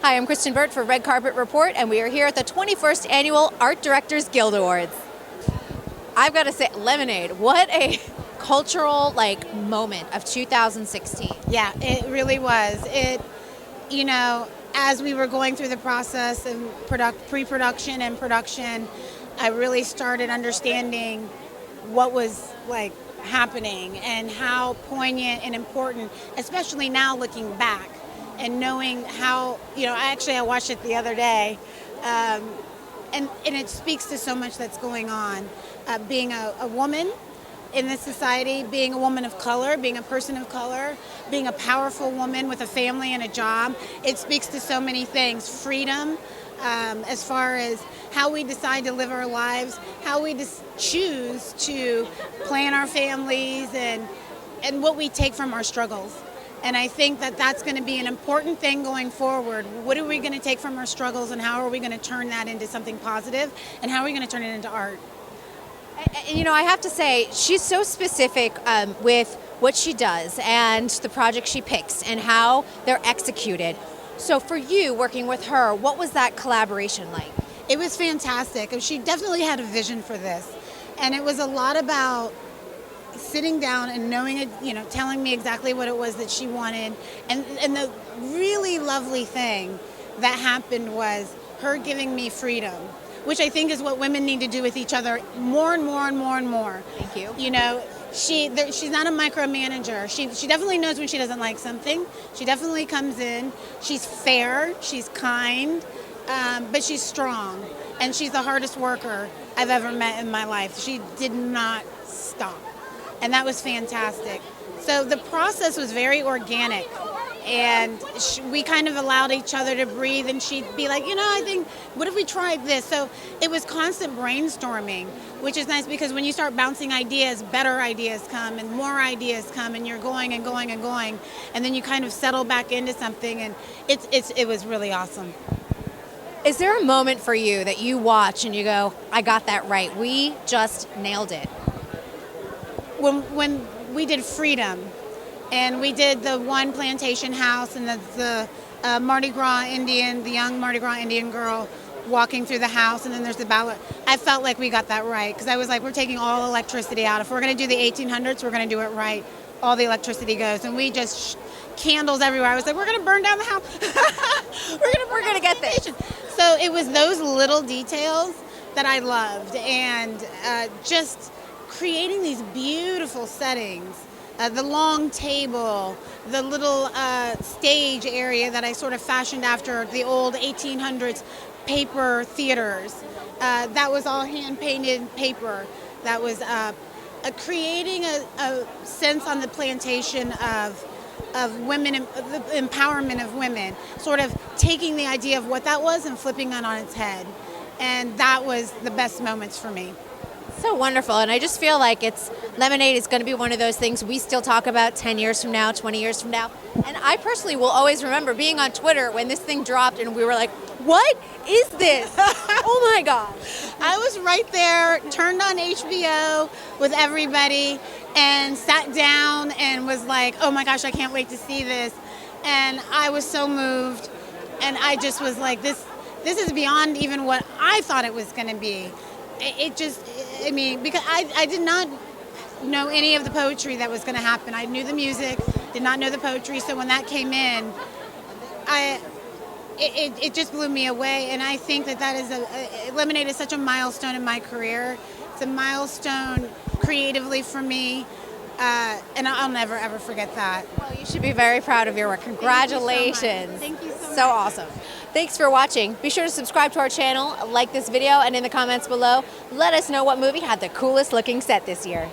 Hi, I'm Kristyn Burtt for Red Carpet Report, and we are here at the 21st Annual Art Directors Guild Awards. I've got to say, Lemonade, what a cultural moment of 2016. Yeah, it really was. As we were going through the process of pre-production and production, I really started understanding what was happening and how poignant and important, especially now looking back and knowing how, I watched it the other day, and it speaks to so much that's going on. Being a woman in this society, being a woman of color, being a person of color, being a powerful woman with a family and a job, it speaks to so many things. Freedom, as far as how we decide to live our lives, how we choose to plan our families, and what we take from our struggles. And I think that that's going to be an important thing going forward. What are we going to take from our struggles, and how are we going to turn that into something positive, and how are we going to turn it into art? And I have to say, she's so specific with what she does and the projects she picks and how they're executed. So for you, working with her, what was that collaboration like? It was fantastic. She definitely had a vision for this. And it was a lot about sitting down and knowing it, telling me exactly what it was that she wanted. And the really lovely thing that happened was her giving me freedom, which I think is what women need to do with each other more and more and more and more. Thank you. She's not a micromanager. She definitely knows when she doesn't like something. She definitely comes in. She's fair. She's kind. But she's strong. And she's the hardest worker I've ever met in my life. She did not stop. And that was fantastic. So the process was very organic. And we kind of allowed each other to breathe, and she'd be like, I think, what if we tried this? So it was constant brainstorming, which is nice because when you start bouncing ideas, better ideas come and more ideas come, and you're going and going and going, and then you kind of settle back into something, and it was really awesome. Is there a moment for you that you watch and you go, I got that right, we just nailed it? When we did Freedom, and we did the one plantation house, and the Mardi Gras Indian, the young Mardi Gras Indian girl walking through the house, and then there's the ballot. I felt like we got that right, because I was like, we're taking all electricity out. If we're going to do the 1800s, we're going to do it right. All the electricity goes, and we just candles everywhere. I was like, we're going to burn down the house. we're going to get this. So it was those little details that I loved, and just creating these beautiful settings. The long table, the little stage area that I sort of fashioned after the old 1800s paper theaters. That was all hand-painted paper. That was creating a sense on the plantation of women, the empowerment of women, sort of taking the idea of what that was and flipping it on its head. And that was the best moments for me. So wonderful, and I just feel like Lemonade is going to be one of those things we still talk about 10 years from now, 20 years from now. And I personally will always remember being on Twitter when this thing dropped and we were like, what is this? Oh my God. I was right there, turned on HBO with everybody and sat down and was like, oh my gosh, I can't wait to see this. And I was so moved, and I just was like, this is beyond even what I thought it was going to be. Because I did not know any of the poetry that was going to happen. I knew the music, did not know the poetry. So when that came in, it just blew me away. And I think that is Lemonade is such a milestone in my career. It's a milestone creatively for me. And I'll never, ever forget that. Well, you should be very proud of your work. Congratulations. Thank you so much. So awesome. Thanks for watching. Be sure to subscribe to our channel, like this video, and in the comments below, let us know what movie had the coolest looking set this year.